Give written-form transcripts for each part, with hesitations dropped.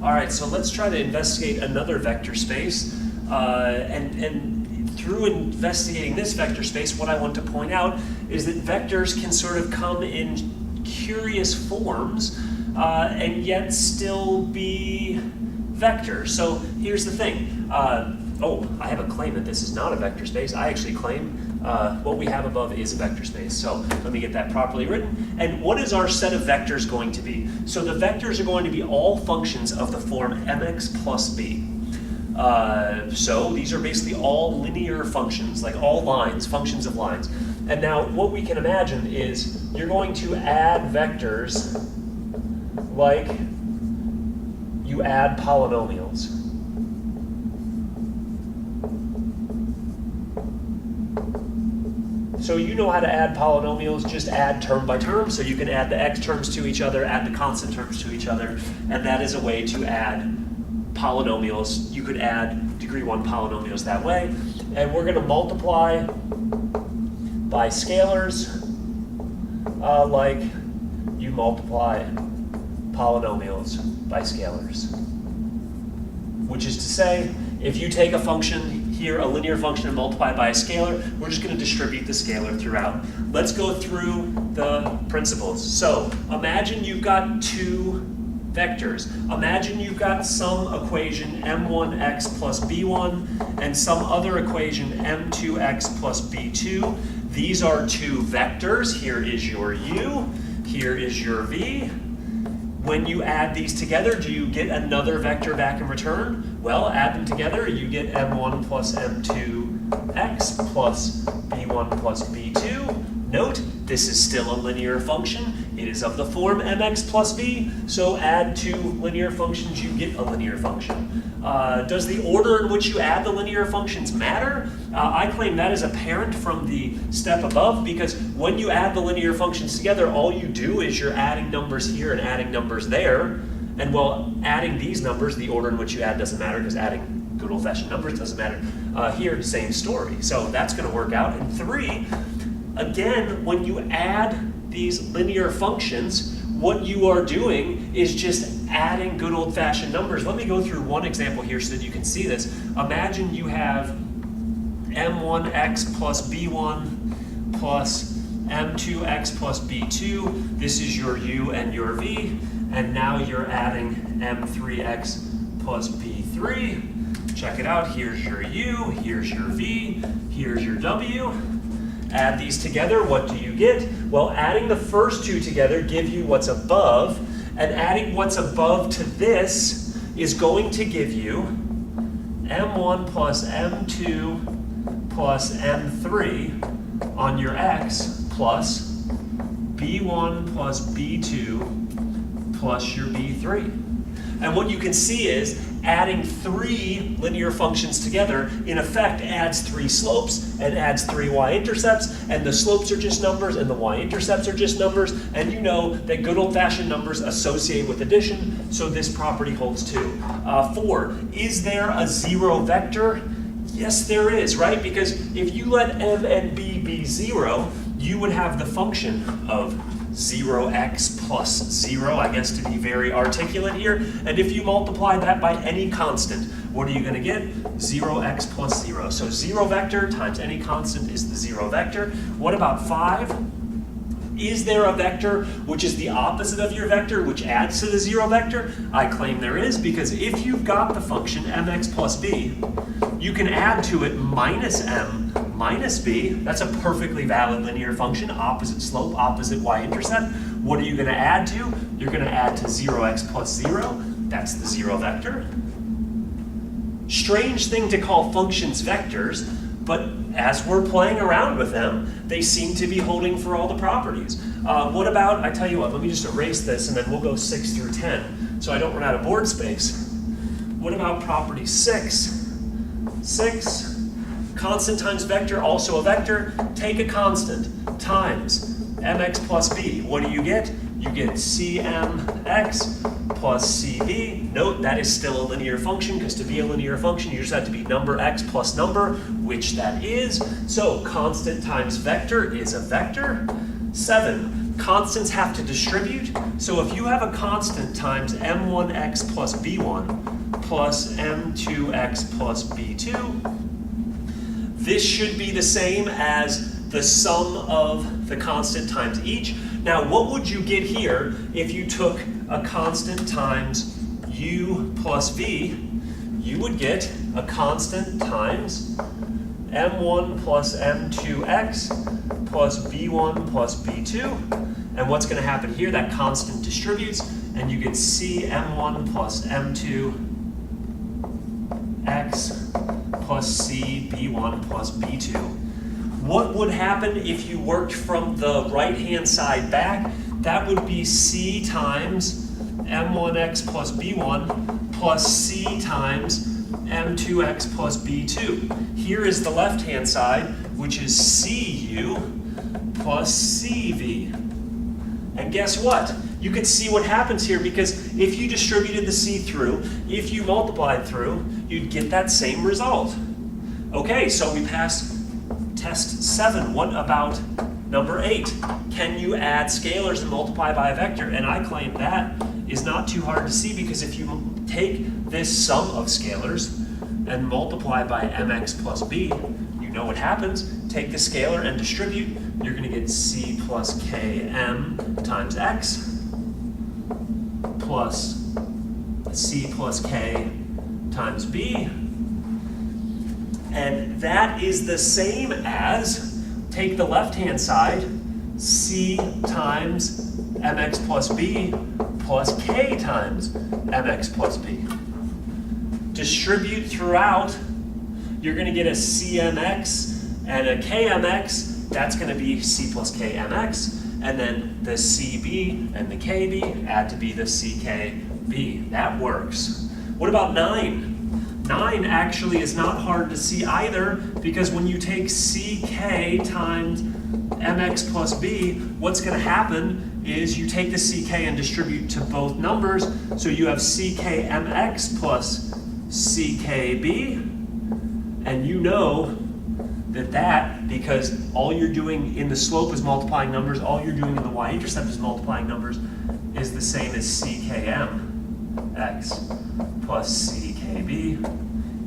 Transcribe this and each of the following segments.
All right, so let's try to investigate another vector space. And through investigating this vector space, what I want to point out is that vectors can sort of come in curious forms and yet still be vectors. So here's the thing. Oh, I have a claim that this is not a vector space. I actually claim what we have above is a vector space. So let me get that properly written. And what is our set of vectors going to be? So the vectors are going to be all functions of the form mx plus b. So these are basically all linear functions, like all lines, functions of lines. And now what we can imagine is you're going to add vectors like you add polynomials. So you know how to add polynomials, just add term by term. So you can add the x terms to each other, add the constant terms to each other, and that is a way to add polynomials. You could add degree 1 polynomials that way. And we're going to multiply by scalars like you multiply polynomials by scalars. Which is to say, if you take a function here, a linear function, and multiply it by a scalar, we're just going to distribute the scalar throughout. Let's go through the principles. So imagine you've got two vectors. Imagine you've got some equation m1x plus b1 and some other equation m2x plus b2. These are two vectors. Here is your u, here is your v. When you add these together, do you get another vector back in return? Well, add them together, you get m1 plus m2x plus b1 plus b2. Note, this is still a linear function. It is of the form mx plus b, so add two linear functions, you get a linear function. Does the order in which you add the linear functions matter? I claim that is apparent from the step above, because when you add the linear functions together, all you do is you're adding numbers here and adding numbers there. And while adding these numbers, the order in which you add doesn't matter, because adding good old-fashioned numbers doesn't matter. Here, same story. So that's going to work out. And 3, again, when you add these linear functions, what you are doing is just adding good old-fashioned numbers. Let me go through one example here so that you can see this. Imagine you have m1x plus b1 plus m2x plus b2. This is your u and your v. And now you're adding m3x plus b3. Check it out. Here's your u, here's your v, here's your w. Add these together, what do you get? Well, adding the first two together give you what's above, and adding what's above to this is going to give you m1 plus m2 plus m3 on your x plus b1 plus b2 plus your b3. And what you can see is adding 3 linear functions together in effect adds 3 slopes and adds 3 y-intercepts, and the slopes are just numbers and the y-intercepts are just numbers, and you know that good old-fashioned numbers associate with addition, so this property holds too. 4, is there a 0 vector? Yes, there is, right? Because if you let m and b be 0, you would have the function of 0x plus 0, I guess to be very articulate here. And if you multiply that by any constant, what are you going to get? 0x plus 0. So 0 vector times any constant is the 0 vector. What about 5? Is there a vector which is the opposite of your vector, which adds to the 0 vector? I claim there is, because if you've got the function mx plus b, you can add to it minus m minus b. That's a perfectly valid linear function, opposite slope, opposite y-intercept. What are you going to add to? You're going to add to 0x plus 0. That's the 0 vector. Strange thing to call functions vectors, but as we're playing around with them, they seem to be holding for all the properties. What about, I tell you what, let me just erase this and then we'll go 6 through 10 so I don't run out of board space. What about property 6? 6, constant times vector, also a vector. Take a constant times mx plus b. What do you get? You get cmx plus cb. Note that is still a linear function, because to be a linear function you just have to be number x plus number, which that is. So constant times vector is a vector. 7, Constants have to distribute, so if you have a constant times m1x plus b1 plus m2x plus b2, this should be the same as the sum of the constant times each. Now, what would you get here if you took a constant times u plus v? You would get a constant times m1 plus m2x plus b1 plus b2. And what's going to happen here? That constant distributes, and you get c m1 plus m2x plus c b1 plus b2. What would happen if you worked from the right-hand side back? That would be c times m1x plus b1 plus c times m2x plus b2. Here is the left-hand side, which is cu plus cv. And guess what? You can see what happens here, because if you distributed the c through, if you multiplied through, you'd get that same result. Okay, so we passed test 7. What about number 8? Can you add scalars and multiply by a vector? And I claim that is not too hard to see, because if you take this sum of scalars and multiply by mx plus b, you know what happens. Take the scalar and distribute. You're going to get c plus km times x plus c plus k times b. And that is the same as, take the left-hand side, c times mx plus b plus k times mx plus b. Distribute throughout, you're going to get a cmx and a kmx. That's going to be c plus kmx. And then the cb and the kb add to be the ckb. That works. What about 9? 9 actually is not hard to see either, because when you take ck times mx plus b, what's going to happen is you take the ck and distribute to both numbers, so you have ckmx plus ckb, and you know that because all you're doing in the slope is multiplying numbers, all you're doing in the y-intercept is multiplying numbers, is the same as ckmx plus ckb,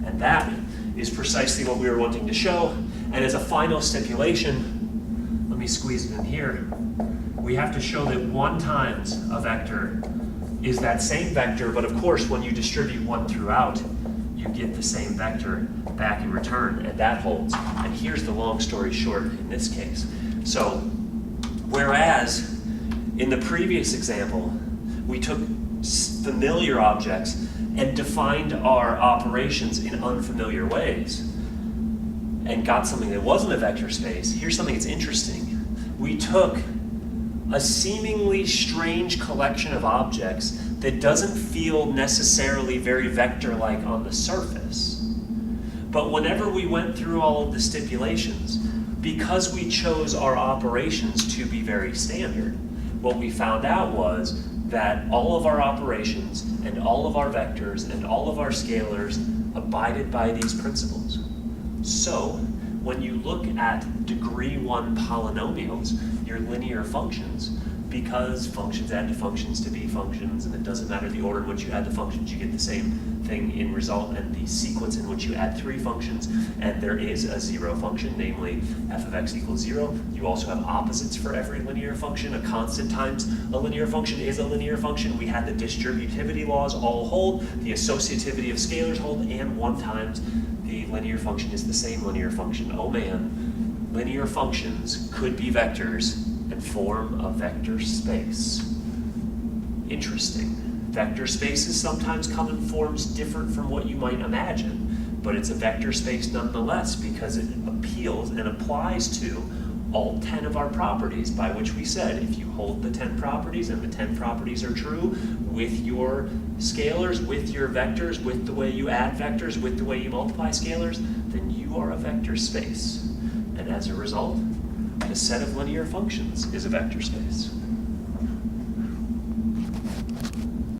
and that is precisely what we were wanting to show. And as a final stipulation, let me squeeze it in here, we have to show that 1 times a vector is that same vector, but of course when you distribute 1 throughout, you get the same vector back in return, and that holds. And here's the long story short in this case. So, whereas in the previous example, we took familiar objects and defined our operations in unfamiliar ways and got something that wasn't a vector space, here's something that's interesting. We took a seemingly strange collection of objects that doesn't feel necessarily very vector-like on the surface. But whenever we went through all of the stipulations, because we chose our operations to be very standard, what we found out was that all of our operations and all of our vectors and all of our scalars abided by these principles. So, when you look at degree 1 polynomials, your linear functions, because functions add to functions to be functions, and it doesn't matter the order in which you add the functions, you get the same thing in result, and the sequence in which you add 3 functions, and there is a 0 function, namely f of x equals 0. You also have opposites for every linear function. A constant times a linear function is a linear function. We had the distributivity laws all hold, the associativity of scalars hold, and 1 times the linear function is the same linear function. Oh man, linear functions could be vectors and form a vector space. Interesting. Vector spaces sometimes come in forms different from what you might imagine, but it's a vector space nonetheless because it appeals and applies to all 10 of our properties, by which we said if you hold the 10 properties and the 10 properties are true with your scalars, with your vectors, with the way you add vectors, with the way you multiply scalars, then you are a vector space. And as a result, the set of linear functions is a vector space.